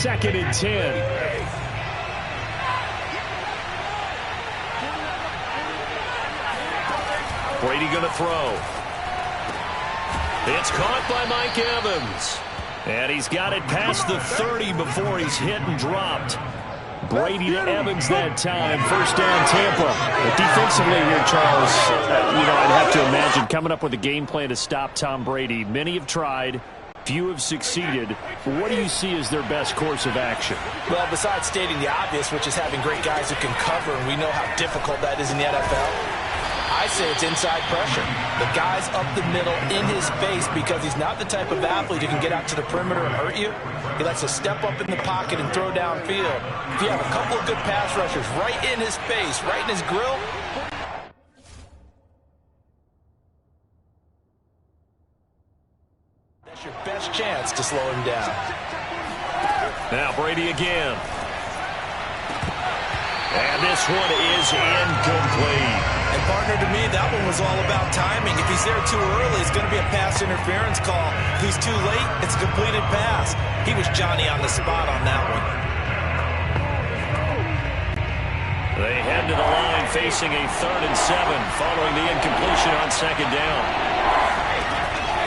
2nd and 10. Brady going to throw. It's caught by Mike Evans. And he's got it past the 30 before he's hit and dropped. Brady to Evans that time. First down, Tampa. But defensively here, Charles, I'd have to imagine coming up with a game plan to stop Tom Brady. Many have tried. Few have succeeded. What do you see as their best course of action? Well, besides stating the obvious, which is having great guys who can cover, and we know how difficult that is in the NFL, I say it's inside pressure. The guy's up the middle in his face because he's not the type of athlete who can get out to the perimeter and hurt you. He likes to step up in the pocket and throw downfield. If you have a couple of good pass rushers right in his face, right in his grill, that's your best chance to slow him down. Now Brady again. And this one is incomplete. And partner, to me, that one was all about timing. If he's there too early, it's going to be a pass interference call. If he's too late, it's a completed pass. He was Johnny on the spot on that one. They head to the line facing a 3rd and 7 following the incompletion on 2nd down.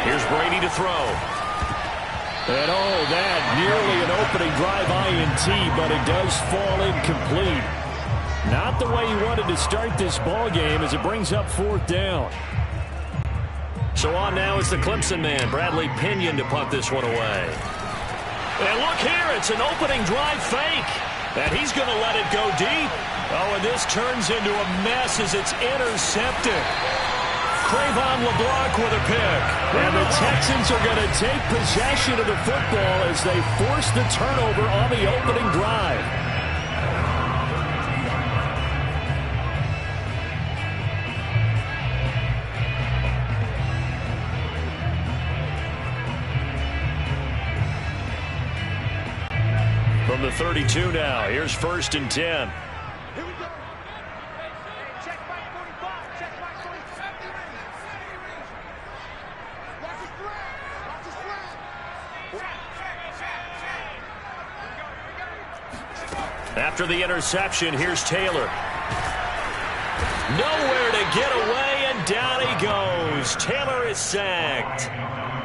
Here's Brady to throw. And that nearly an opening drive INT, but it does fall incomplete. Not the way he wanted to start this ball game as it brings up 4th down. So on now is the Clemson man, Bradley Pinion, to punt this one away. And look here, it's an opening drive fake. And he's going to let it go deep. Oh, and this turns into a mess as it's intercepted. Crayvon LeBlanc with a pick. And the Texans are going to take possession of the football as they force the turnover on the opening drive. From the 32 now, here's 1st and 10. After the interception, here's Taylor. Nowhere to get away, and down he goes. Taylor is sacked.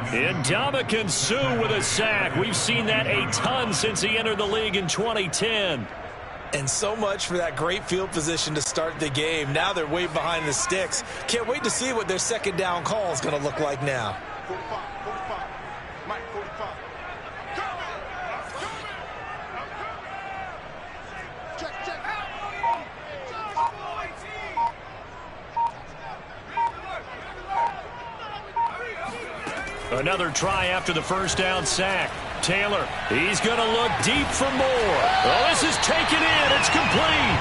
Ndamukong Suh with a sack. We've seen that a ton since he entered the league in 2010. And so much for that great field position to start the game. Now they're way behind the sticks. Can't wait to see what their 2nd down call is going to look like now. Another try after the 1st down sack. Taylor, he's going to look deep for more. Oh, this is taken in. It's complete.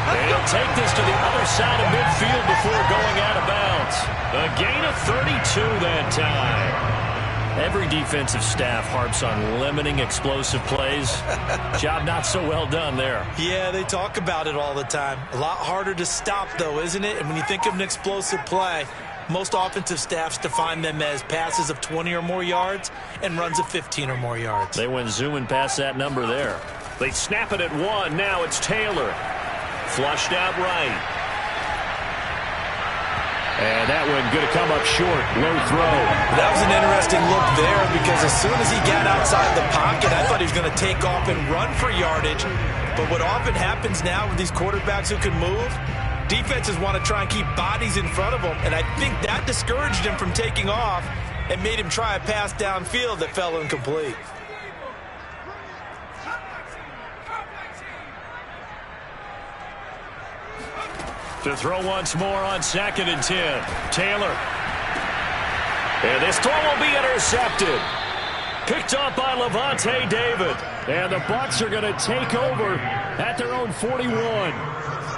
And he'll take this to the other side of midfield before going out of bounds. A gain of 32 that time. Every defensive staff harps on limiting explosive plays. Job not so well done there. Yeah, they talk about it all the time. A lot harder to stop, though, isn't it? And when you think of an explosive play, most offensive staffs define them as passes of 20 or more yards and runs of 15 or more yards. They went zooming past that number there. They snap it at 1. Now it's Taylor. Flushed out right. And that one going to come up short. Low throw. That was an interesting look there because as soon as he got outside the pocket, I thought he was going to take off and run for yardage. But what often happens now with these quarterbacks who can move, defenses want to try and keep bodies in front of them, and I think that discouraged him from taking off and made him try a pass downfield that fell incomplete. To throw once more on 2nd and 10. Taylor. And this throw will be intercepted. Picked up by Levante David. And the Bucs are going to take over at their own 41.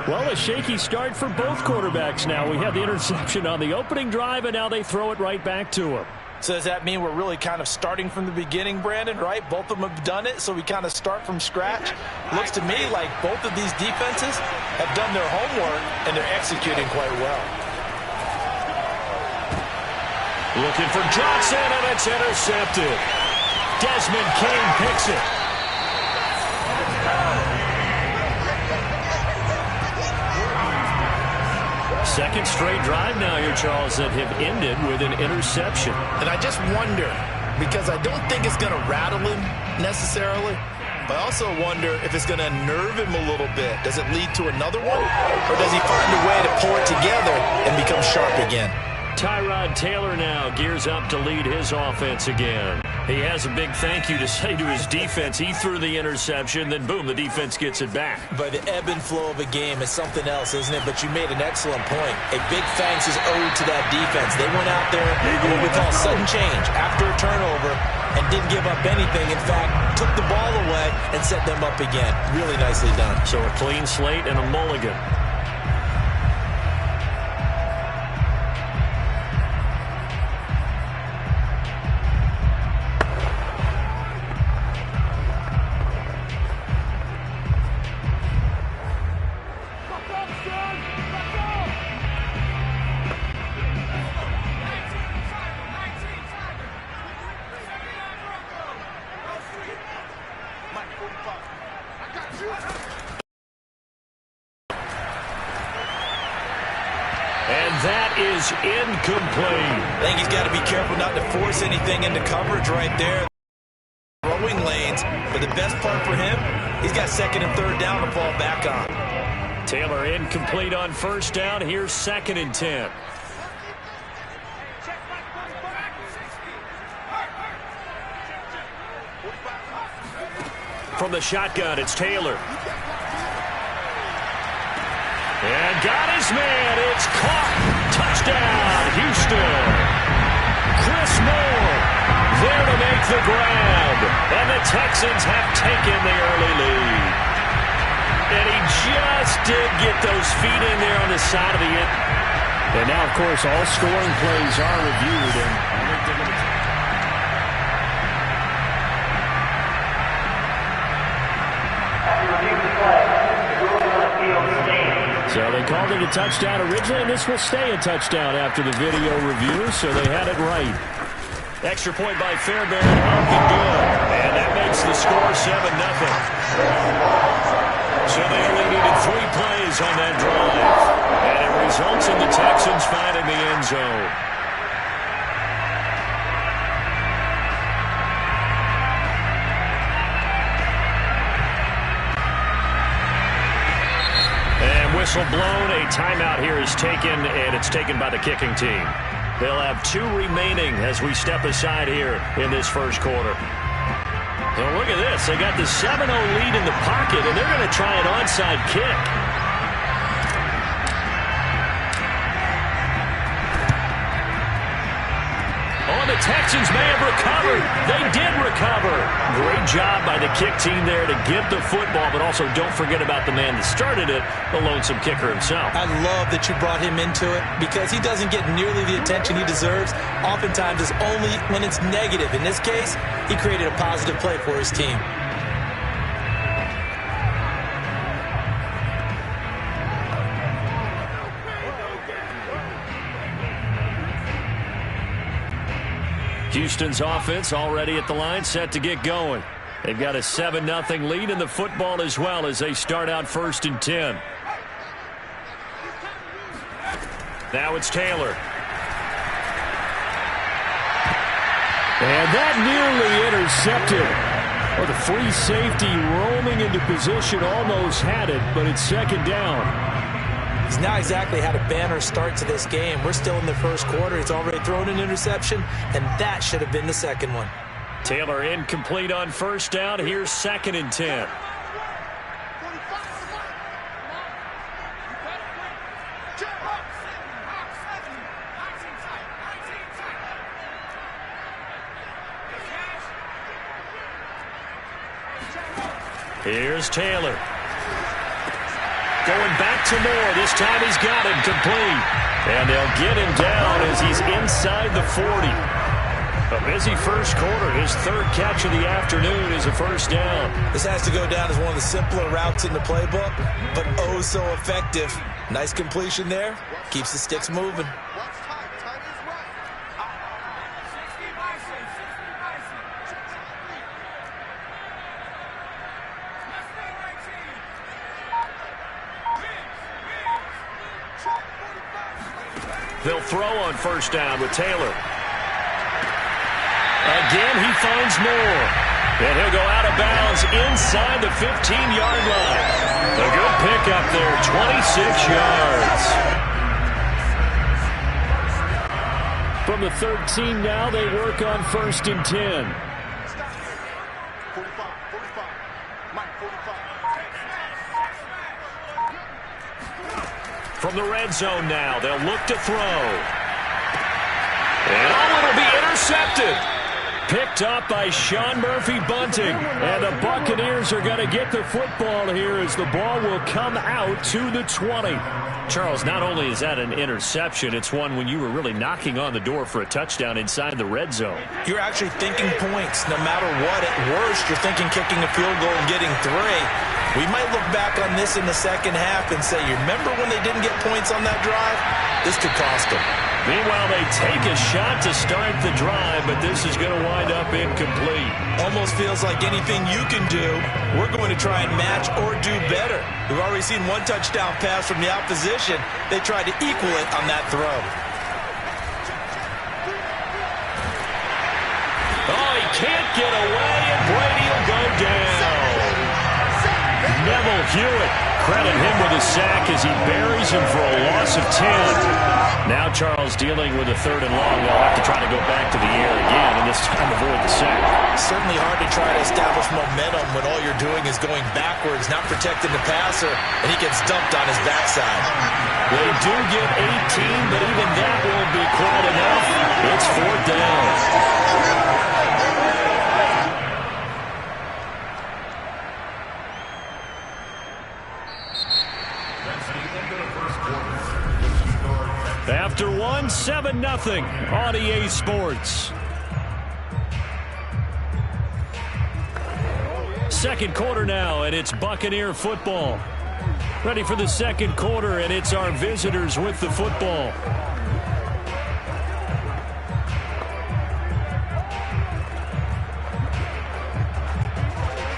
Well, a shaky start for both quarterbacks now. We had the interception on the opening drive, and now they throw it right back to him. So does that mean we're really kind of starting from the beginning, Brandon, right? Both of them have done it, so we kind of start from scratch. Looks to me like both of these defenses have done their homework, and they're executing quite well. Looking for Johnson, and it's intercepted. Desmond King picks it. Second straight drive now here, Charles, that have ended with an interception. And I just wonder, because I don't think it's going to rattle him necessarily, but I also wonder if it's going to nerve him a little bit. Does it lead to another one? Or does he find a way to pull it together and become sharp again? Tyrod Taylor now gears up to lead his offense again. He has a big thank you to say to his defense. He threw the interception, then boom, the defense gets it back. But the ebb and flow of a game is something else, isn't it? But you made an excellent point. A big thanks is owed to that defense. They went out there on what we call sudden change after a turnover and didn't give up anything. In fact, took the ball away and set them up again. Really nicely done. So a clean slate and a mulligan. And that is incomplete. I think he's got to be careful not to force anything into coverage right there. Throwing lanes, but the best part for him, he's got second and third down to fall back on. Taylor incomplete on first down. Here's 2nd and 10. From the shotgun, it's Taylor. And got his man. It's caught. Touchdown, Houston. Chris Moore there to make the grab. And the Texans have taken the early lead. And he just did get those feet in there on the side of the end. And now, of course, all scoring plays are reviewed. And I think they're going to... So they called it a touchdown originally, and this will stay a touchdown after the video review, so they had it right. Extra point by Fairbairn, up and good. And that makes the score 7-0. So they only needed 3 plays on that drive. And it results in the Texans finding the end zone. Whistle blown. A timeout here is taken, and it's taken by the kicking team. They'll have 2 remaining as we step aside here in this first quarter. Well, look at this. They got the 7-0 lead in the pocket, and they're going to try an onside kick. Oh, the Texans may have recovered. They did recover. Great job by the kick team there to get the football, but also don't forget about the man that started it, the lonesome kicker himself. I love that you brought him into it because he doesn't get nearly the attention he deserves. Oftentimes it's only when it's negative. In this case, he created a positive play for his team. Houston's offense already at the line, set to get going. They've got a 7-0 lead in the football as well as they start out 1st and 10. Now it's Taylor. And that nearly intercepted. Well, the free safety roaming into position almost had it, but it's 2nd down. He's not exactly had a banner start to this game. We're still in the first quarter. He's already thrown an interception, and that should have been the second one. Taylor incomplete on first down. Here's 2nd and 10. Here's Taylor. Going back to Moore. This time he's got him complete. And they'll get him down as he's inside the 40. A busy first quarter. His 3rd catch of the afternoon is a first down. This has to go down as one of the simpler routes in the playbook, but oh so effective. Nice completion there. Keeps the sticks moving. They'll throw on first down with Taylor. Again, he finds Moore. And he'll go out of bounds inside the 15-yard line. A good pickup there, 26 yards. From the 13 now, they work on 1st and 10. From the red zone now, they'll look to throw. And it'll be intercepted. Picked up by Sean Murphy-Bunting. And the Buccaneers are going to get the football here as the ball will come out to the 20. Charles, not only is that an interception, it's one when you were really knocking on the door for a touchdown inside the red zone. You're actually thinking points. No matter what, at worst, you're thinking kicking a field goal and getting 3. We might look back on this in the second half and say, you remember when they didn't get points on that drive? This could cost them. Meanwhile, they take a shot to start the drive, but this is going to wind up incomplete. Almost feels like anything you can do, we're going to try and match or do better. We've already seen one touchdown pass from the opposition. They tried to equal it on that throw. Oh, he can't get away, and Brady will go down. Neville Hewitt, credit him with a sack as he buries him for a loss of 10. Now Charles dealing with a 3rd and long. They'll have to try to go back to the air again, and this time avoid the sack. Certainly hard to try to establish momentum when all you're doing is going backwards, not protecting the passer, and he gets dumped on his backside. They do get 18, but even that won't be quite enough. It's 4th down. After 1, 7-0 on EA Sports. Second quarter now, and it's Buccaneer football. Ready for the second quarter, and it's our visitors with the football.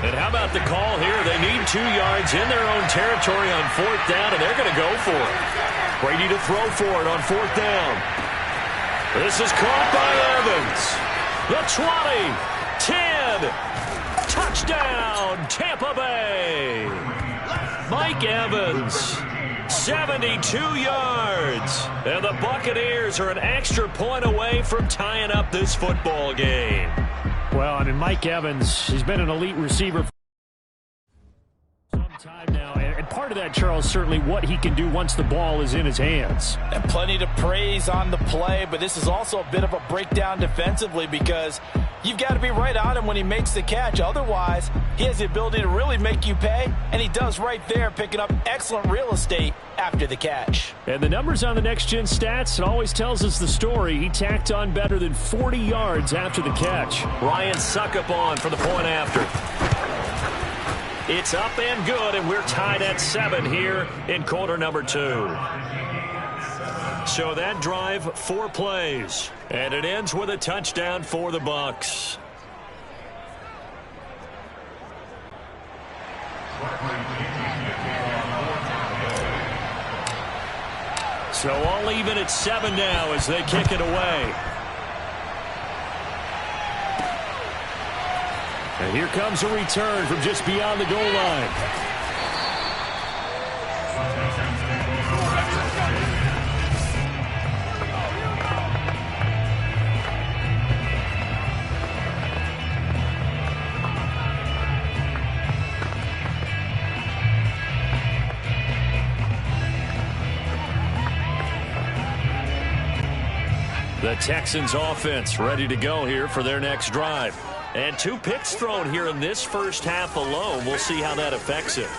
And how about the call here? They need 2 yards in their own territory on 4th down, and they're going to go for it. Brady to throw for it on 4th down. This is caught by Evans. The 20, 10, touchdown, Tampa Bay. Mike Evans, 72 yards. And the Buccaneers are an extra point away from tying up this football game. Well, I mean, Mike Evans, he's been an elite receiver for some time now. And part of that, Charles, certainly what he can do once the ball is in his hands. And plenty to praise on the play, but this is also a bit of a breakdown defensively because you've got to be right on him when he makes the catch. Otherwise, he has the ability to really make you pay, and he does right there, picking up excellent real estate after the catch. And the numbers on the next-gen stats, it always tells us the story. He tacked on better than 40 yards after the catch. Ryan Suckup on for the point after. It's up and good, and we're tied at 7 here in quarter number 2. So that drive, 4 plays, and it ends with a touchdown for the Bucs. So all even at 7 now as they kick it away. And here comes a return from just beyond the goal line. The Texans offense ready to go here for their next drive. And 2 picks thrown here in this first half alone. We'll see how that affects it.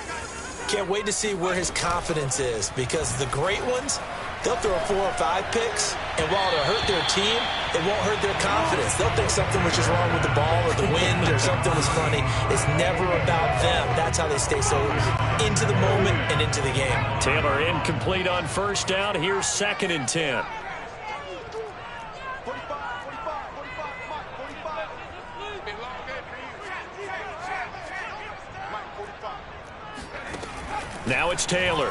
Can't wait to see where his confidence is because the great ones, they'll throw 4 or 5 picks, and while it'll hurt their team, it won't hurt their confidence. They'll think something was just wrong with the ball or the wind or something was funny. It's never about them. That's how they stay so into the moment and into the game. Taylor incomplete on first down. Here's 2nd and 10. Now it's Taylor.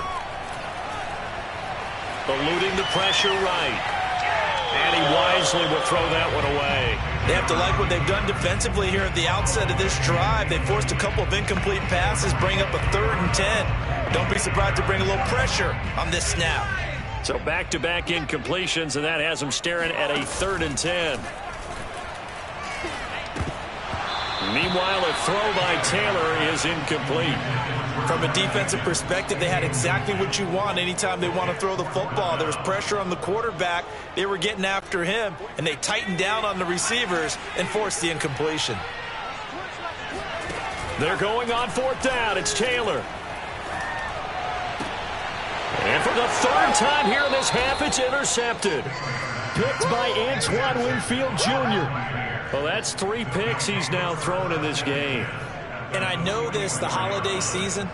eluding the pressure right. And he wisely will throw that one away. They have to like what they've done defensively here at the outset of this drive. They forced a couple of incomplete passes, bring up a 3rd and 10. Don't be surprised to bring a little pressure on this snap. So back-to-back incompletions, and that has them staring at a 3rd and 10. Meanwhile, a throw by Taylor is incomplete. From a defensive perspective, they had exactly what you want anytime they want to throw the football. There was pressure on the quarterback. They were getting after him, and they tightened down on the receivers and forced the incompletion. They're going on 4th down. It's Taylor. And for the 3rd time here in this half, it's intercepted. Picked by Antoine Winfield Jr. Well, that's 3 picks he's now thrown in this game. And I know this, the holiday season,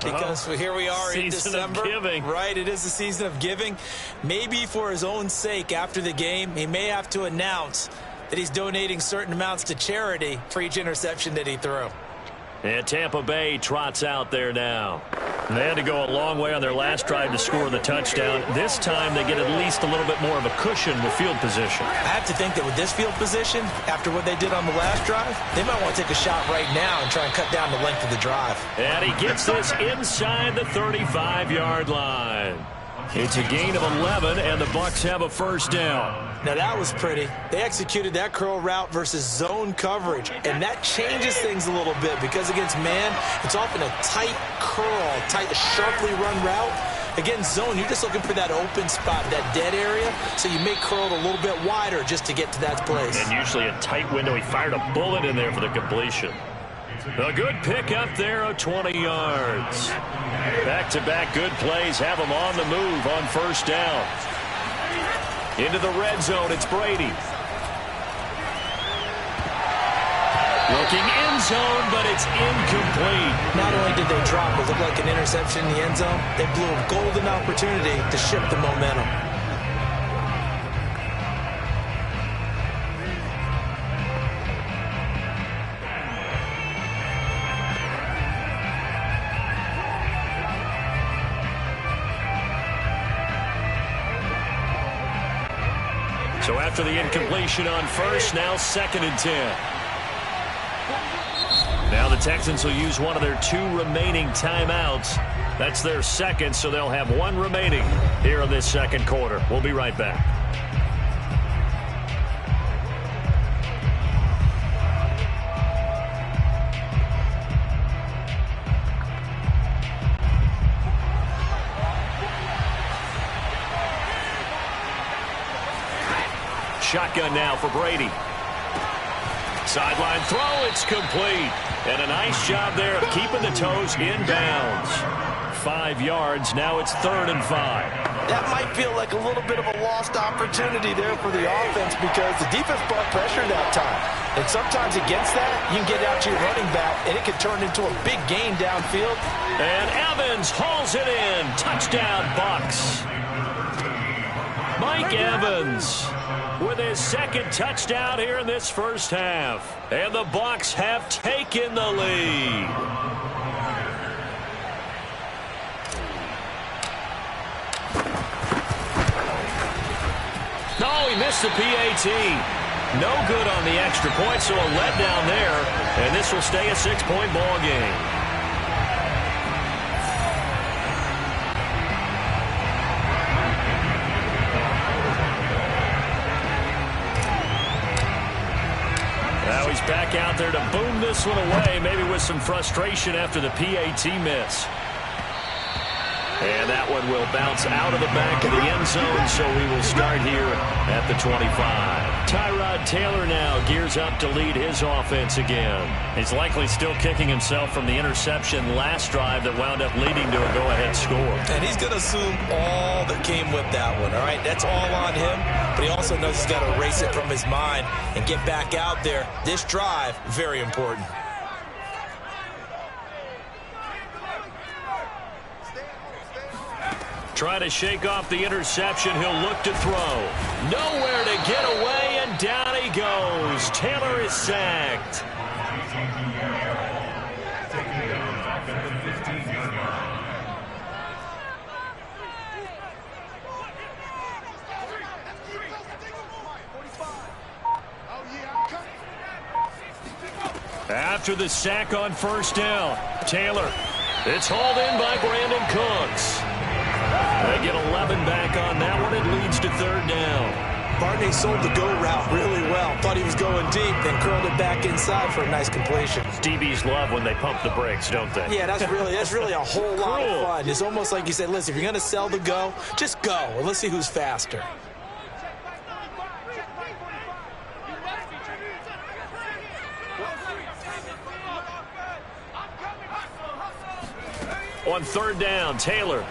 because here we are in December. Season of giving. Right, it is the season of giving. Maybe for his own sake after the game, he may have to announce that he's donating certain amounts to charity for each interception that he threw. And Tampa Bay trots out there now. They had to go a long way on their last drive to score the touchdown. This time they get at least a little bit more of a cushion with field position. I have to think that with this field position, after what they did on the last drive, they might want to take a shot right now and try and cut down the length of the drive. And he gets this inside the 35-yard line. It's a gain of 11, and the Bucs have a 1st down. Now that was pretty. They executed that curl route versus zone coverage, and that changes things a little bit because against man, it's often a tight curl, tight, sharply run route. Against zone, you're just looking for that open spot, that dead area, so you may curl it a little bit wider just to get to that place. And usually a tight window. He fired a bullet in there for the completion. A good pick up there of 20 yards. Back-to-back good plays have him on the move on 1st down. Into the red zone, it's Brady. Looking end zone, but it's incomplete. Not only did they drop what looked like an interception in the end zone, they blew a golden opportunity to shift the momentum. So after the incompletion on 1st, now 2nd and 10. Now the Texans will use one of their 2 remaining timeouts. That's their 2nd, so they'll have 1 remaining here in this 2nd quarter. We'll be right back. Shotgun now for Brady. Sideline throw, it's complete. And a nice job there of keeping the toes in bounds. 5 yards, now it's 3rd and 5. That might feel like a little bit of a lost opportunity there for the offense because the defense brought pressure that time. And sometimes against that, you can get out to your running back, and it can turn into a big gain downfield. And Evans hauls it in. Touchdown, Bucs. Mike Evans with his 2nd touchdown here in this 1st half. And the Bucs have taken the lead. No, he missed the PAT. No good on the extra point, so a letdown there. And this will stay a 6-point ball game. Now he's back out there to boom this one away, maybe with some frustration after the PAT miss. And that one will bounce out of the back of the end zone, so we will start here at the 25. Tyrod Taylor now gears up to lead his offense again. He's likely still kicking himself from the interception last drive that wound up leading to a go-ahead score. And he's going to assume all that came with that one, all right? That's all on him, but he also knows he's got to erase it from his mind and get back out there. This drive, very important. Trying to shake off the interception. He'll look to throw. Nowhere to get away, and down he goes. Taylor is sacked. after the sack on first down. Taylor. It's hauled in by Brandon Cooks. They get 11 back on that one. It leads to third down. Barney sold the go route really well. Thought he was going deep, then curled it back inside for a nice completion. DBs love when they pump the brakes, don't they? Yeah, that's really a whole lot of fun. It's almost like you said, listen, if you're going to sell the go, just go. And let's see who's faster. On third down, Taylor.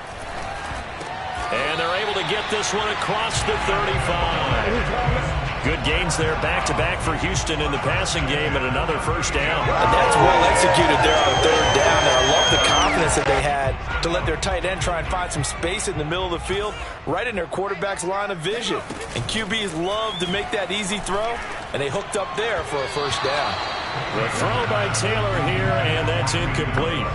And they're able to get this one across the 35. Good gains there back-to-back for Houston in the passing game and another first down. And that's well executed there on third down. And I love the confidence that they had to let their tight end try and find some space in the middle of the field, right in their quarterback's line of vision. And QBs love to make that easy throw, and they hooked up there for a first down. The throw by Taylor here, and that's incomplete.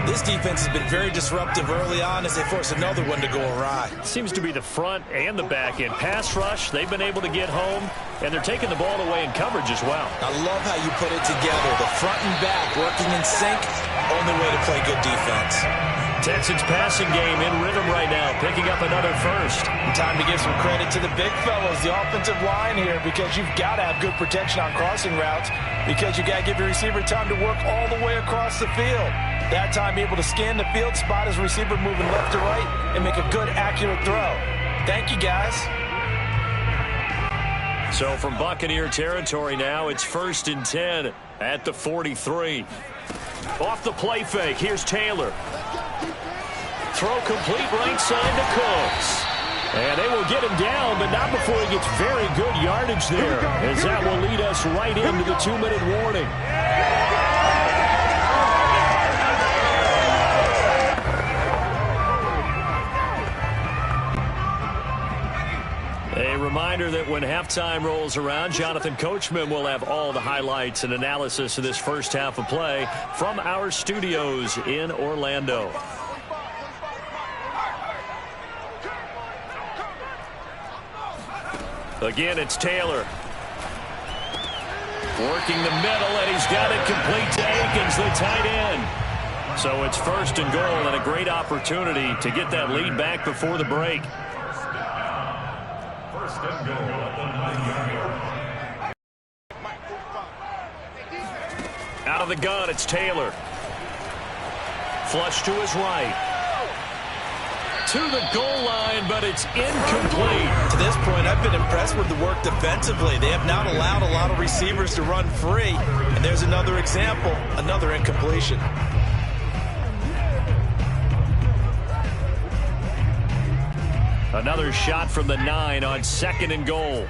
This defense has been very disruptive early on as they force another one to go awry. Seems to be the front and the back end. Pass rush, they've been able to get home, and they're taking the ball away in coverage as well. I love how you put it together. The front and back working in sync, only way to play good defense. Texans passing game in rhythm right now, picking up another first. And time to give some credit to the big fellas, the offensive line here, because you've got to have good protection on crossing routes, because you got to give your receiver time to work all the way across the field. That time able to scan the field, spot his receiver moving left to right, and make a good, accurate throw. Thank you, guys. So from Buccaneer territory now, it's 1st and 10 at the 43. Off the play fake, here's Taylor. Throw complete right side to Cooks. And they will get him down, but not before he gets very good yardage there, as that will lead us right into the 2-minute warning. A reminder that when halftime rolls around, Jonathan Coachman will have all the highlights and analysis of this first half of play from our studios in Orlando. Again, it's Taylor. Working the middle, and he's got it complete to Akins, the tight end. So it's 1st and goal, and a great opportunity to get that lead back before the break. Out of the gun, it's Taylor. Flush to his right. To the goal line, but it's incomplete. To this point, I've been impressed with the work defensively. They have not allowed a lot of receivers to run free. And there's another example, another incompletion. Another shot from the 9 on 2nd and goal.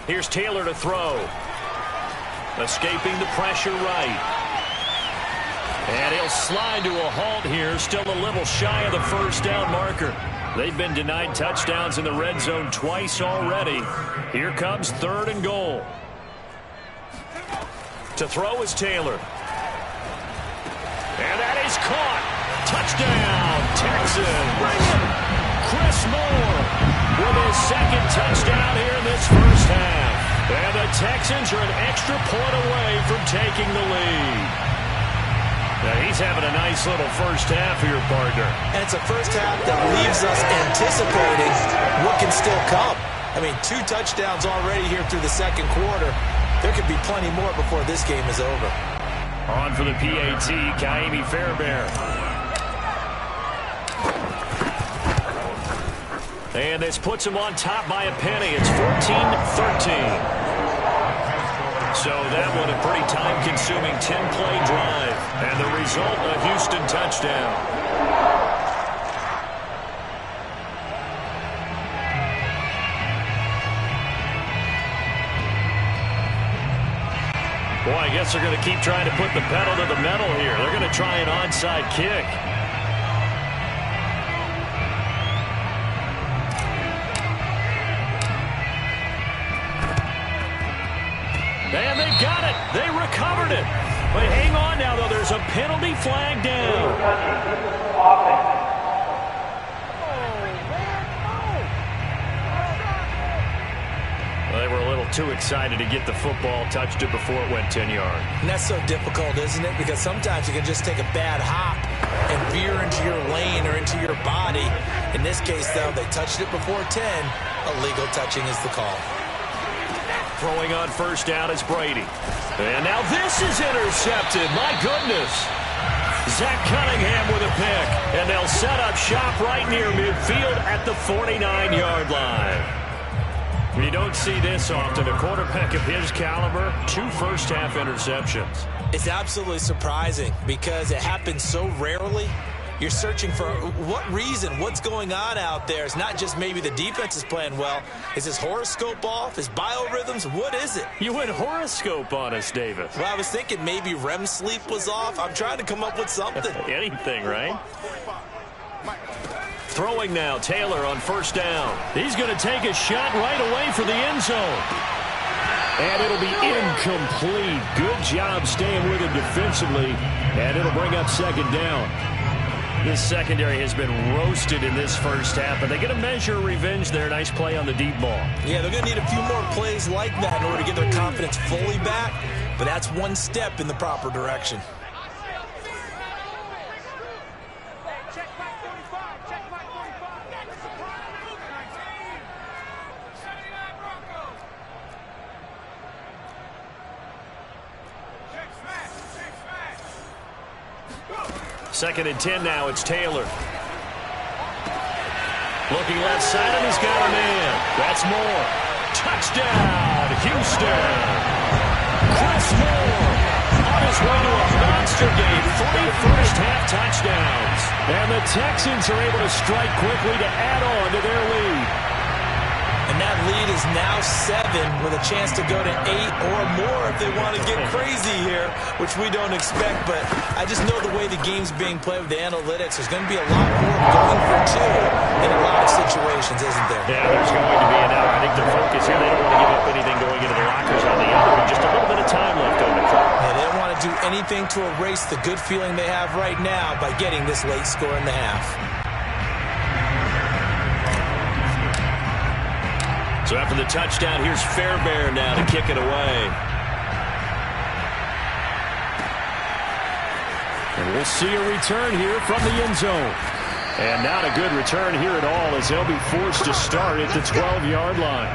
Here's Taylor to throw. Escaping the pressure right. And he'll slide to a halt here. Still a little shy of the first down marker. They've been denied touchdowns in the red zone twice already. Here comes 3rd and goal. To throw is Taylor. And that is caught. Touchdown, Texans. Chris Moore with his 2nd touchdown here in this first half. And the Texans are an extra point away from taking the lead. Now he's having a nice little first half here, partner. And it's a first half that leaves us anticipating what can still come. I mean, 2 touchdowns already here through the 2nd quarter. There could be plenty more before this game is over. On for the PAT, Kaimi Fairbairn. And this puts him on top by a penny. It's 14-13. So that one a pretty time-consuming 10-play drive. And the result, a Houston touchdown. Boy, I guess they're going to keep trying to put the pedal to the metal here. They're going to try an onside kick. And they got it. They recovered it. But hang on now, though. There's a penalty flag down. Well, they were a little too excited to get the football, touched it before it went 10 yards. And that's so difficult, isn't it? Because sometimes you can just take a bad hop and veer into your lane or into your body. In this case, though, they touched it before 10. Illegal touching is the call. Throwing on first down is Brady. And now this is intercepted. My goodness. Zach Cunningham with a pick. And they'll set up shop right near midfield at the 49-yard line. You don't see this often. A quarterback of his caliber, 2 first-half interceptions. It's absolutely surprising because it happens so rarely. You're searching for what reason, what's going on out there. It's not just maybe the defense is playing well. Is his horoscope off? His biorhythms? What is it? You went horoscope on us, Davis. Well, I was thinking maybe REM sleep was off. I'm trying to come up with something. Anything, right? Throwing now, Taylor on first down. He's going to take a shot right away for the end zone. And it'll be incomplete. Good job staying with him defensively. And it'll bring up second down. This secondary has been roasted in this first half, but they get a measure of revenge there. Nice play on the deep ball. Yeah, they're going to need a few more plays like that in order to get their confidence fully back, but that's one step in the proper direction. Second and 10 now, it's Taylor. Looking left side, and he's got a man. That's Moore. Touchdown, Houston. Chris Moore on his way to a monster game. 3 first-half touchdowns. And the Texans are able to strike quickly to add on to their lead. And that lead is now 7 with a chance to go to 8 or more if they want to get crazy here, which we don't expect. But I just know the way the game's being played with the analytics, there's going to be a lot more going for 2 in a lot of situations, isn't there? Yeah, there's going to be. And I think their focus here, they don't want to give up anything going into the lockers on the other one. Just a little bit of time left on the clock. Yeah, they don't want to do anything to erase the good feeling they have right now by getting this late score in the half. So after the touchdown, here's Fairbairn now to kick it away. And we'll see a return here from the end zone. And not a good return here at all as they'll be forced to start at the 12-yard line.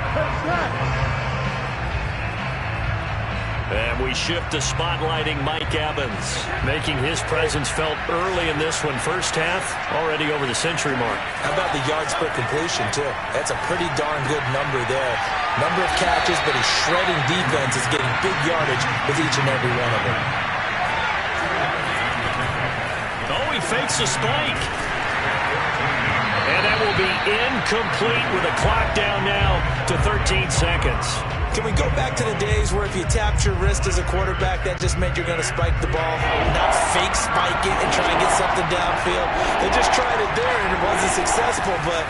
And we shift to spotlighting Mike Evans, making his presence felt early in this one. First half, already over the century mark. How about the yards per completion, too? That's a pretty darn good number there. Number of catches, but his shredding defense is getting big yardage with each and every one of them. Oh, he fakes a spike. And that will be incomplete with a clock down now to 13 seconds. Can we go back to the days where if you tapped your wrist as a quarterback, that just meant you're going to spike the ball, not fake spike it and try and get something downfield? They just tried it there, and it wasn't successful, but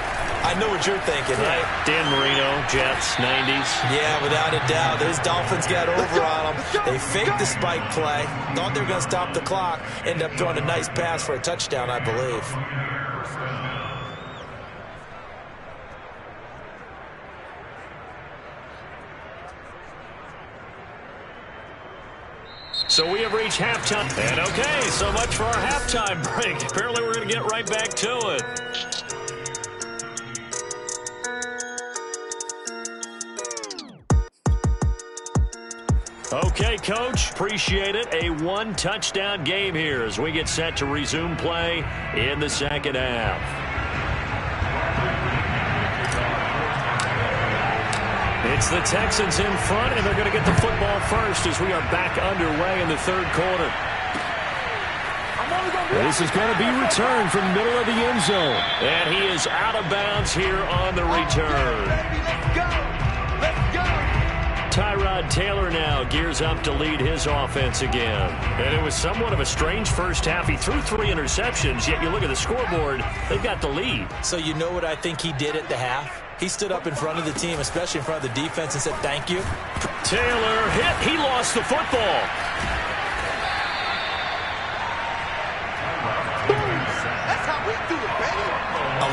I know what you're thinking, right? Dan Marino, Jets, 90s. Yeah, without a doubt. Those Dolphins got over on them. They faked the spike play, thought they were going to stop the clock, end up throwing a nice pass for a touchdown, I believe. So we have reached halftime. And okay, so much for our halftime break. Apparently we're going to get right back to it. Okay, Coach, appreciate it. A 1-touchdown game here as we get set to resume play in the second half. It's the Texans in front, and they're going to get the football first as we are back underway in the third quarter. This is going to be returned from the middle of the end zone. And he is out of bounds here on the return. Tyrod Taylor now gears up to lead his offense again. And it was somewhat of a strange first half. He threw 3 interceptions, yet you look at the scoreboard, they've got the lead. So you know what I think he did at the half? He stood up in front of the team, especially in front of the defense, and said, thank you. Taylor hit. He lost the football.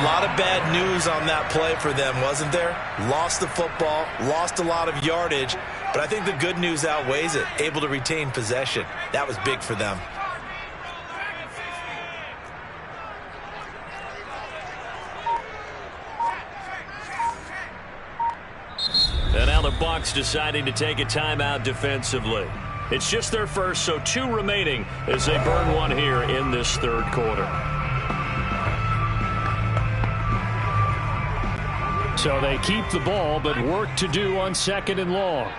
lot of bad news on that play for them, wasn't there? Lost the football, lost a lot of yardage, but I think the good news outweighs it. Able to retain possession. That was big for them. And now the Bucs deciding to take a timeout defensively. It's just their first, so 2 remaining as they burn 1 here in this third quarter. So they keep the ball, but work to do on 2nd and long.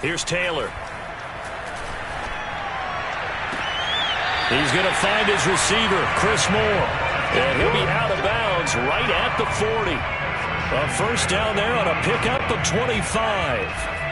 Here's Taylor. He's going to find his receiver, Chris Moore. And he'll be out of bounds right at the 40. A first down there on a pickup of 25.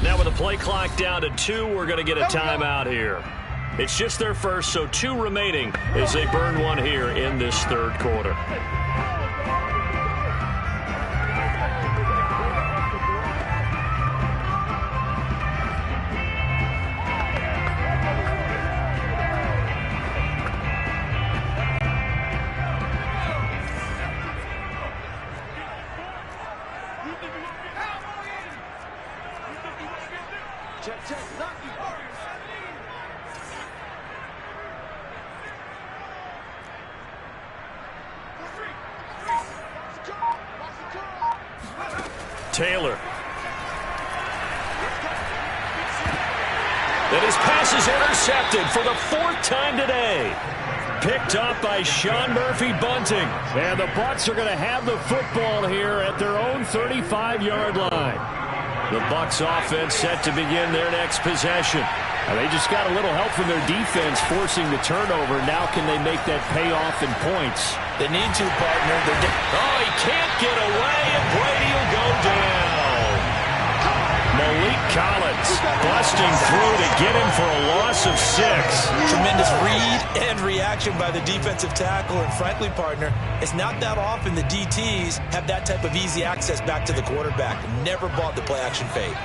Now with the play clock down to 2, we're going to get a timeout here. It's just their first, so 2 remaining as they burn 1 here in this third quarter. Taylor. And his pass is intercepted for the 4th time today. Picked up by Sean Murphy-Bunting. And the Bucs are going to have the football here at their own 35-yard line. The Bucs offense set to begin their next possession. Now they just got a little help from their defense forcing the turnover. Now can they make that pay off in points? They need to, partner. Oh, he can't get away, and Brady will go down. Malik Collins busting through to get him for a loss of 6. Tremendous read and reaction by the defensive tackle. And frankly, partner, it's not that often the DTs have that type of easy access back to the quarterback. Never bought the play-action fade.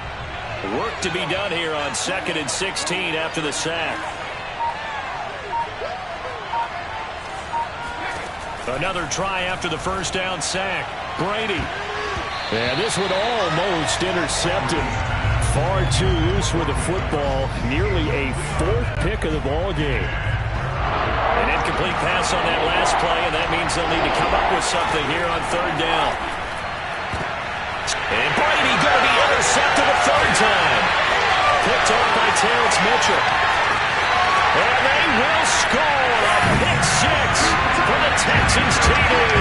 Work to be done here on 2nd and 16 after the sack. Another try after the first down sack. Brady. And this one almost intercepted. Far too loose with the football. Nearly a 4th pick of the ball game. An incomplete pass on that last play, and that means they'll need to come up with something here on 3rd down. And Brady going to be intercepted a 3rd time. Picked off by Terrence Mitchell. And they will score a pick 6 for the Texans TD.